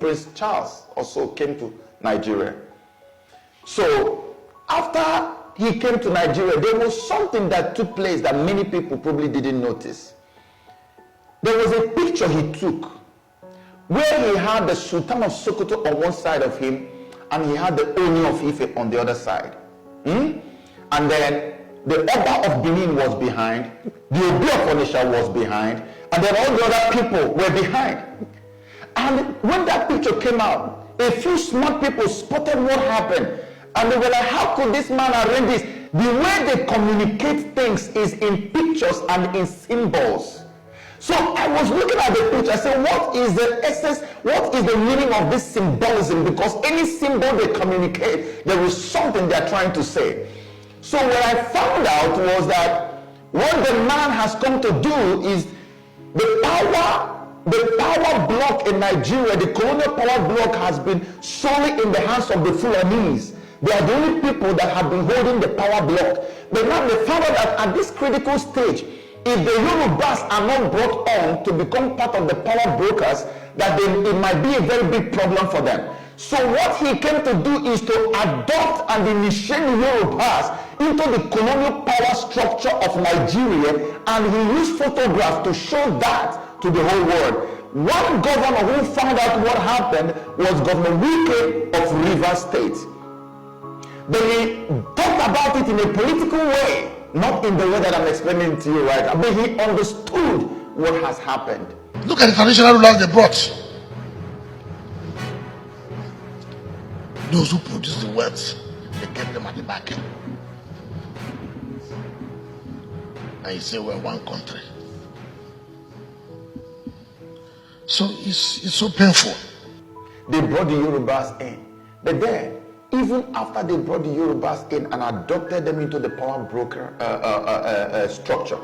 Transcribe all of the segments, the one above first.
Prince Charles also came to Nigeria. So after he came to Nigeria, there was something that took place that many people probably didn't notice. There was a picture he took where he had the Sultan of Sokoto on one side of him and he had the Oni of Ife on the other side. And then the Oba of Benin was behind, the Obi of Onitsha was behind, and then all the other people were behind. And when that picture came out, a few smart people spotted what happened. And they were like, how could this man arrange this? The way they communicate things is in pictures and in symbols. So I was looking at the picture, I said, what is the essence, what is the meaning of this symbolism? Because any symbol they communicate, there is something they're trying to say. So what I found out was that what the man has come to do is the power block in Nigeria, the colonial power block has been solely in the hands of the Fulanese. They are the only people that have been holding the power block. But now they found out that at this critical stage, if the Yorubas are not brought on to become part of the power brokers, that it might be a very big problem for them. So what he came to do is to adopt and initiate the Yorubas into the colonial power structure of Nigeria, and he used photographs to show that to the whole world. One governor who found out what happened was Governor Wike of Rivers State. But he talked about it in a political way, not in the way that I'm explaining to you right now, but he understood what has happened. Look at the traditional rulers they brought. Those who produce the wealth, they get them at the back end. And you say we're one country. So it's so painful. They brought the Yorubas in. But then, even after they brought the Yorubas in and adopted them into the power broker structure,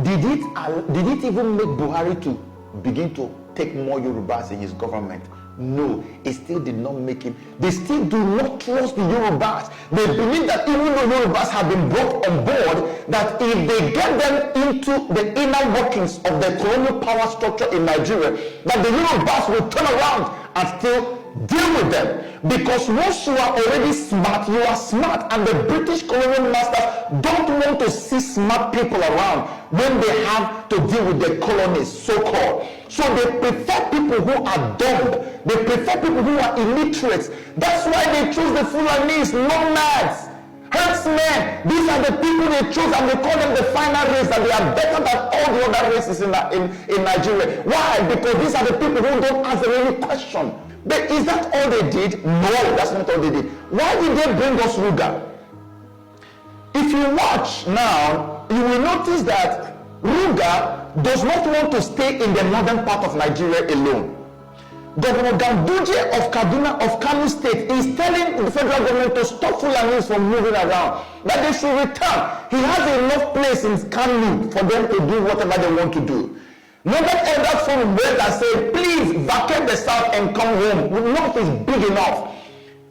did it even make Buhari to begin to take more Yorubas in his government? No, it still did not make him. They still do not trust the Yorubas. They believe that even though Yorubas have been brought on board, that if they get them into the inner workings of the colonial power structure in Nigeria, that the Yorubas will turn around and still deal with them. Because once you are already smart, you are smart, and the British colonial masters don't want to see smart people around when they have to deal with the colonies, so-called. So they prefer people who are dumb. They prefer people who are illiterates. That's why they choose the Fulanese, nomads, herdsmen. These are the people they choose, and they call them the final race, and they are better than all the other races in Nigeria. Why? Because these are the people who don't answer any question. But is that all they did? No, that's not all they did. Why did they bring us Ruga? If you watch now, you will notice that Ruga does not want to stay in the northern part of Nigeria alone. Governor Ganduje of Kaduna, of Kano State, is telling the federal government to stop Fulanis from moving around, that they should return. He has enough place in Kano for them to do whatever they want to do. Northern elders from west and say, please vacate the south and come home. The north is big enough.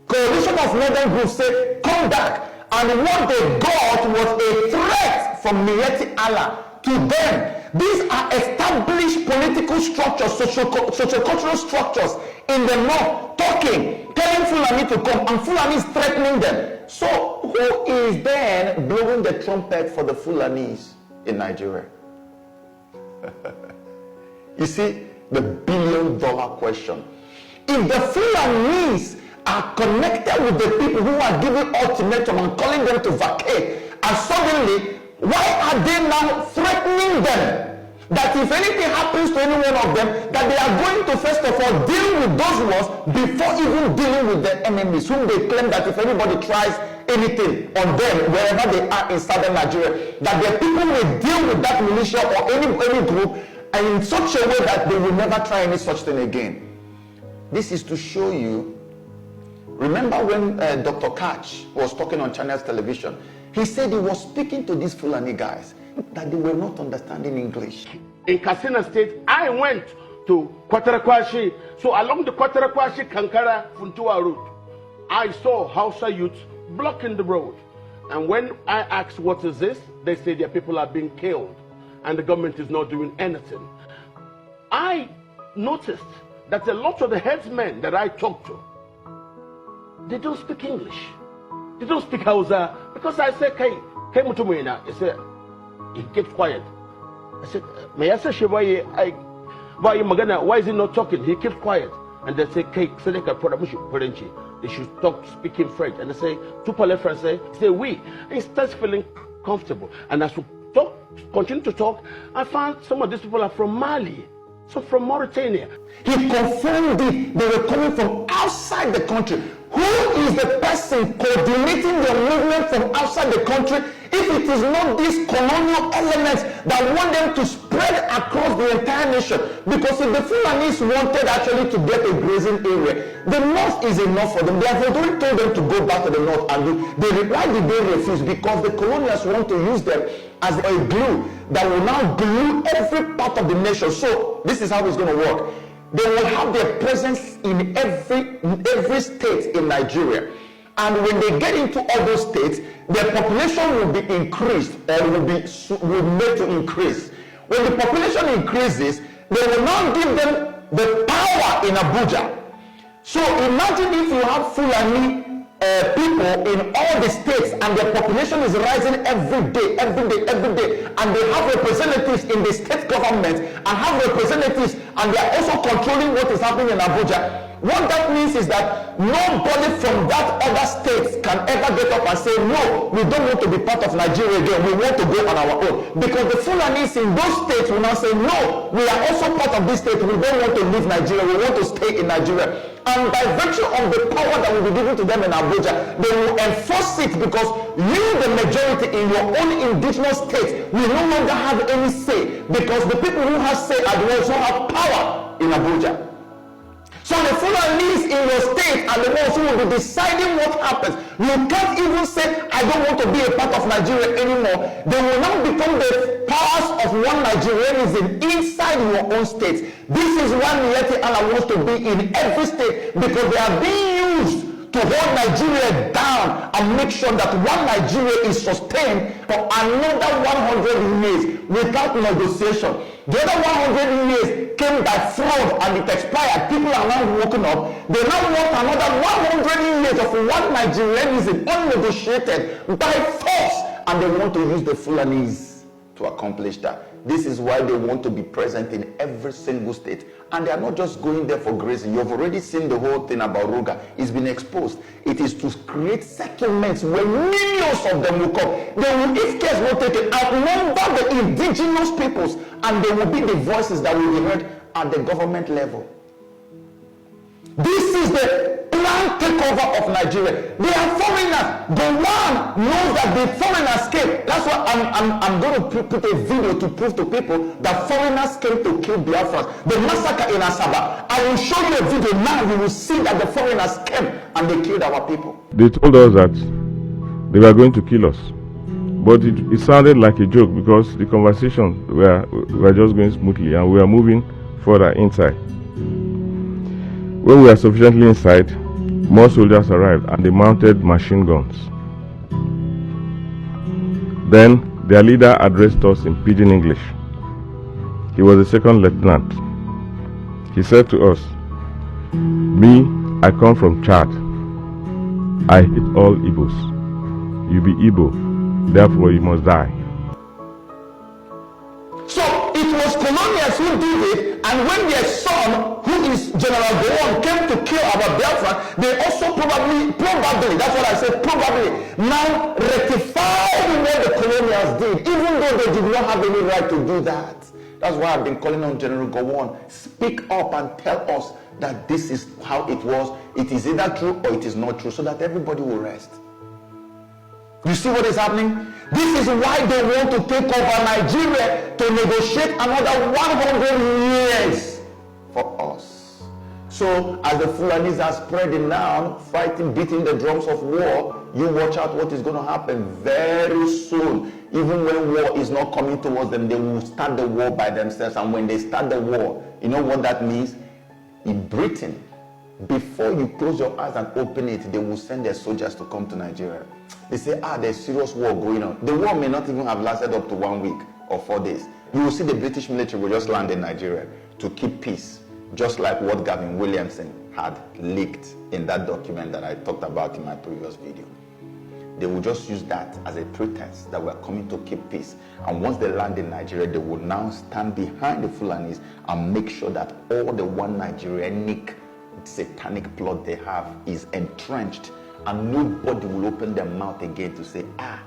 Coalition of northern groups say, come back. And what they got was a threat from Miyetti Allah to them. These are established political structures, sociocultural structures in the north, talking, telling Fulani to come, and Fulani is threatening them. So who is then blowing the trumpet for the Fulanis in Nigeria? You see, the billion-dollar question. If the Fulanese are connected with the people who are giving ultimatum and calling them to vacate, and suddenly, why are they now threatening them? That if anything happens to any one of them, that they are going to first of all deal with those wars before even dealing with the enemies, whom they claim that if anybody tries anything on them, wherever they are in southern Nigeria, that their people will deal with that militia or any group, and in such a way that they will never try any such thing again. This is to show you. Remember when Dr. Kach was talking on Channels Television, he said he was speaking to these Fulani guys, that they were not understanding English. In Katsina State, I went to Kwatarakwashi. So along the Kwatarakwashi Kankara Funtua route, I saw Hausa youth blocking the road. And when I asked what is this, they say their people are being killed and the government is not doing anything. I noticed that a lot of the headsmen that I talk to, they don't speak English. They don't speak Hausa. Because I said, "Hey, Mutumina," he said, he kept quiet. I said, "May I say, why is he not talking?" He kept quiet. And they say, "Hey, they should stop speaking French." And they say, "Tu parles français?" He say, "Oui." And he starts feeling comfortable. And as we continue to talk, I found some of these people are from Mali, some from Mauritania. He confirmed it. They were coming from outside the country. Who is the person coordinating the movement from outside the country if it is not these colonial elements that want them to spread across the entire nation? Because if the Fulanis wanted actually to get a grazing area, the north is enough for them. They have already told them to go back to the north, and why did they refuse? Because the colonials want to use them as a glue that will now glue every part of the nation. So this is how it's going to work. They will have their presence in every state in Nigeria. And when they get into all those states, their population will be increased or will made to increase. When the population increases, they will now give them the power in Abuja. So imagine if you have Fulani people in all the states and their population is rising every day, and they have representatives in the state government and have representatives, and they are also controlling what is happening in Abuja. What that means is that nobody from that other state can ever get up and say, "No, we don't want to be part of Nigeria again. We want to go on our own." Because the Fulanis in those states will now say, "No, we are also part of this state. We don't want to leave Nigeria. We want to stay in Nigeria." And by virtue of the power that will be given to them in Abuja, they will enforce it, because you, the majority in your own indigenous state, will no longer have any say, because the people who have say are the ones who have power in Abuja. So the Fulanis in your state are the ones who will be deciding what happens. You can't even say, "I don't want to be a part of Nigeria anymore." They will now become the powers of one Nigerianism inside your own state. This is why Miyetti Allah wants to be in every state, because they are being used to hold Nigeria down and make sure that one Nigeria is sustained for another 100 years without negotiation. The other 100 years came by fraud and it expired. People are now woken up. They now want another 100 years of one Nigerianism, unnegotiated, by force. And they want to use the Fulanis to accomplish that. This is why they want to be present in every single state. And they are not just going there for grazing. You've already seen the whole thing about Ruga. It's been exposed. It is to create settlements where millions of them will come. They will, if cares not taken, outnumber the indigenous peoples, and they will be the voices that will be heard at the government level. This is the planned takeover of Nigeria. They are foreigners. The one knows that the foreigners came. That's why I'm going to put a video to prove to people that foreigners came to kill Biafrans. The massacre in Asaba. I will show you a video now. You will see that the foreigners came and they killed our people. They told us that they were going to kill us. But it sounded like a joke, because the conversation were just going smoothly and we were moving further inside. When we were sufficiently inside, more soldiers arrived and they mounted machine guns. Then their leader addressed us in pidgin English. He was a second lieutenant. He said to us, "Me, I come from Chad. I hate all Igbos. You be Igbo, therefore you must die." So it was colonials who did it, and when their son, who is General Gowon, came to kill our Biafra, they also probably, that's what I said, probably, now rectified what the colonials did, even though they did not have any right to do that. That's why I've been calling on General Gowon, speak up and tell us that this is how it was. It is either true or it is not true, so that everybody will rest. You see what is happening? This is why they want to take over Nigeria, to negotiate another 100 years for us. So as the Fulanis are spreading now, fighting, beating the drums of war, you watch out what is going to happen very soon. Even when war is not coming towards them, they will start the war by themselves. And when they start the war, you know what that means? In Britain, before you close your eyes and open it, they will send their soldiers to come to Nigeria. They say, there's serious war going on. The war may not even have lasted up to 1 week or 4 days. You will see the British military will just land in Nigeria to keep peace. just like what Gavin Williamson had leaked in that document that I talked about in my previous video. They will just use that as a pretense that we're coming to keep peace. And once they land in Nigeria, they will now stand behind the Fulanis and make sure that all the one Nigerianic satanic plot they have is entrenched, and nobody will open their mouth again to say, I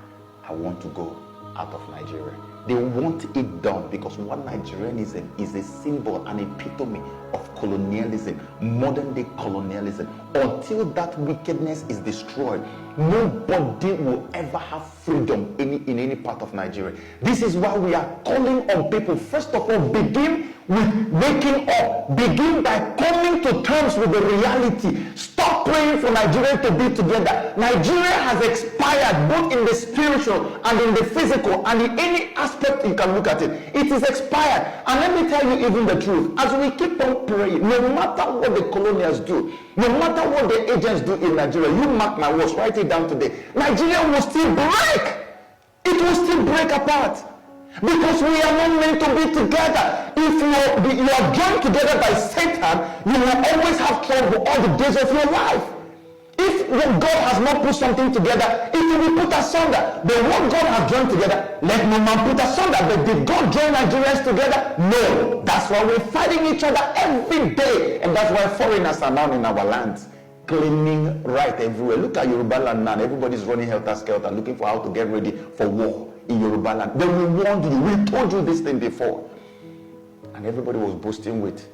want to go out of Nigeria. They want it done because one Nigerianism is a symbol and epitome of colonialism, modern day colonialism. Until that wickedness is destroyed, nobody will ever have freedom in any part of Nigeria. This is why we are calling on people, first of all, begin with waking up. Begin by coming to terms with the reality. Stop praying for Nigeria to be together. Nigeria has expired both in the spiritual and in the physical, and in any aspect you can look at it. It is expired. And let me tell you even the truth. As we keep on praying, no matter what the colonials do, no matter what the agents do in Nigeria, you mark my words, write it down today, Nigeria will still break. It will still break apart. Because we are not meant to be together. If you are joined together by Satan, you will always have trouble all the days of your life. If God has not put something together, it will be put asunder. But what God has joined together, let no man put asunder. But did God join Nigerians together? No. That's why we're fighting each other every day. And that's why foreigners are now in our lands, claiming right everywhere. Look at Yoruba land now. Everybody's running helter-skelter, looking for how to get ready for war in Yoruba land. Then we warned you. We told you this thing before. And everybody was boasting with,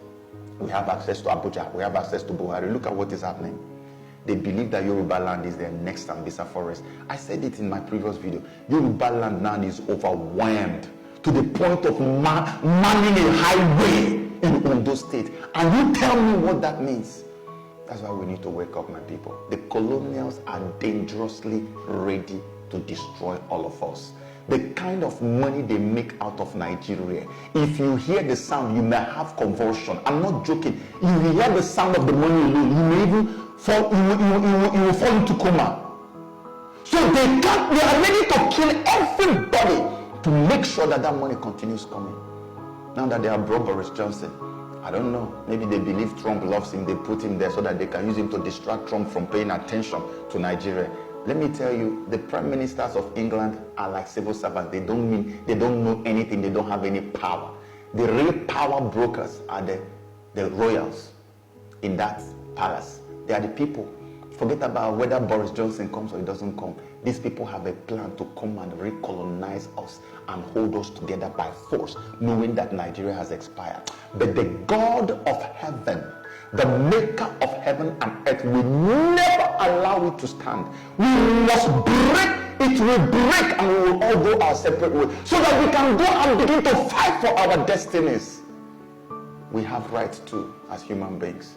we have access to Abuja. We have access to Buhari. Look at what is happening. They believe that Yoruba land is their next Sambisa forest. I said it in my previous video. Yoruba land now is overwhelmed to the point of manning a highway in Ondo State. And you tell me what that means. That's why we need to wake up, my people. The colonials are dangerously ready to destroy all of us. The kind of money they make out of Nigeria, if you hear the sound, you may have convulsion. I'm not joking. If you hear the sound of the money alone, you may even fall, you will fall into coma. So they are ready to kill everybody to make sure that money continues coming. Now that they have brought Boris Johnson, I don't know, maybe they believe Trump loves him, they put him there so that they can use him to distract Trump from paying attention to Nigeria. Let me tell you, the prime ministers of England are like civil servants. They don't know anything, they don't have any power. The real power brokers are the royals in that palace. They are the people. Forget about whether Boris Johnson comes or he doesn't come. These people have a plan to come and recolonize us and hold us together by force, knowing that Nigeria has expired. But the God of heaven, the maker of heaven and earth, will never allow it to stand. We must break. It will break and we will all go our separate ways so that we can go and begin to fight for our destinies. We have rights too as human beings.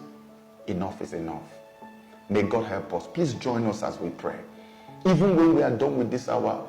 Enough is enough. May God help us. Please join us as we pray. Even when we are done with this our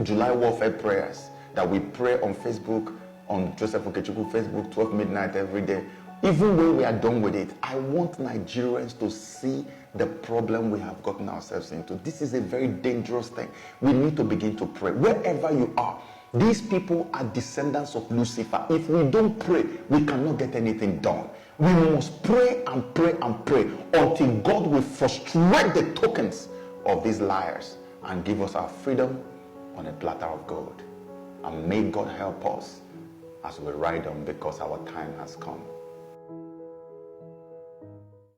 July warfare prayers that we pray on Facebook, on Joseph Okechukwu Facebook, 12 midnight every day. Even when we are done with it, I want Nigerians to see the problem we have gotten ourselves into. This is a very dangerous thing. We need to begin to pray. Wherever you are, these people are descendants of Lucifer. If we don't pray, we cannot get anything done. We must pray and pray and pray until God will frustrate the tokens of these liars and give us our freedom on a platter of gold. And may God help us as we ride on, because our time has come.